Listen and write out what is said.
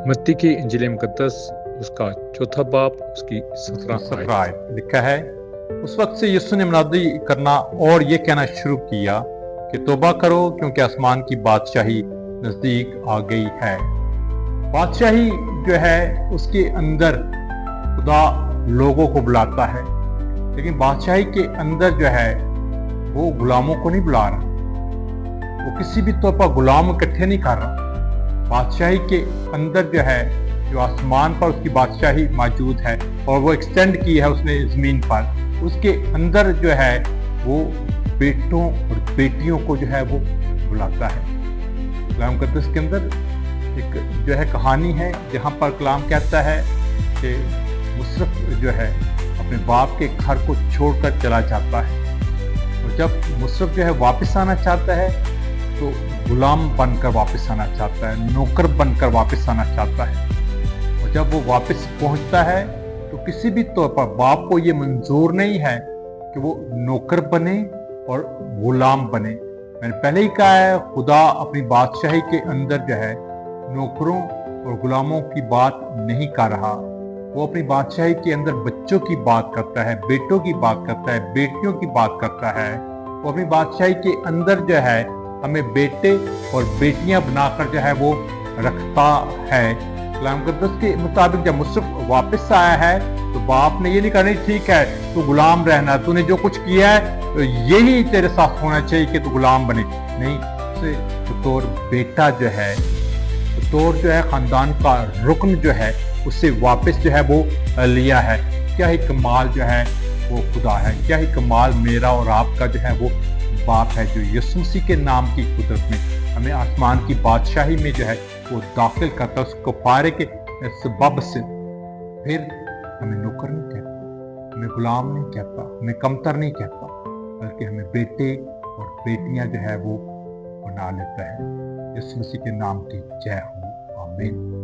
मत्ती की इंजील मुकद्दस उसका चौथा बाब उसकी 17 आयत। लिखा है, उस वक्त से यीशु ने मुनादी करना और ये कहना शुरू किया कि तौबा करो क्योंकि आसमान की बादशाही नजदीक आ गई है। बादशाही जो है उसके अंदर खुदा लोगों को बुलाता है, लेकिन बादशाही के अंदर जो है वो गुलामों को नहीं बुला रहा, वो किसी भी तौर पर गुलाम इकट्ठे नहीं कर रहा। बादशाही के अंदर जो है, जो आसमान पर उसकी बादशाही मौजूद है और वो एक्सटेंड की है उसने ज़मीन पर, उसके अंदर जो है वो बेटों और बेटियों को जो है वो बुलाता है। कलाम मुकद्दस के अंदर एक जो है कहानी है जहाँ पर कलाम कहता है कि मुसरफ जो है अपने बाप के घर को छोड़कर चला जाता है, और जब मुसरफ जो है वापस आना चाहता है तो गुलाम बनकर वापस आना चाहता है, नौकर बनकर वापस आना चाहता है। और जब वो वापस पहुंचता है तो किसी भी तौर पर बाप को ये मंजूर नहीं है कि वो नौकर बने और गुलाम बने। मैंने पहले ही कहा है, खुदा अपनी बादशाही के अंदर जो है नौकरों और गुलामों की बात नहीं कर रहा। वो अपनी बादशाही के अंदर बच्चों की बात करता है, बेटों की बात करता है, बेटियों की बात करता है। वो अपनी बादशाही के अंदर जो है हमें बेटे और बेटियां बनाकर जो है वो रखता है। कलाम मुकद्दस के मुताबिक जब मुसरफ वापस आया है तो बाप ने ये नहीं कहा ठीक है तू गुलाम रहना, तूने जो कुछ किया है तो यही तेरे साथ होना चाहिए कि तू गुलाम बने। नहीं, उसे बतौर बेटा जो है, बतौर जो है खानदान का रुकन जो है, उससे वापस जो है वो लिया है। क्या ही कमाल जो है वो खुदा है, क्या ही कमाल मेरा और आपका जो है वो बाप है, जो यीशु मसीह के नाम की कुदरत में हमें आसमान की बादशाही में जो है वो दाखिल करता है। उसको पारे के सबब से फिर हमें नौकर नहीं कहता, हमें गुलाम नहीं कहता, हमें कमतर नहीं कहता, बल्कि हमें बेटे और बेटियां जो है वो बना लेता है। यीशु मसीह के नाम की जय हो, आमीन।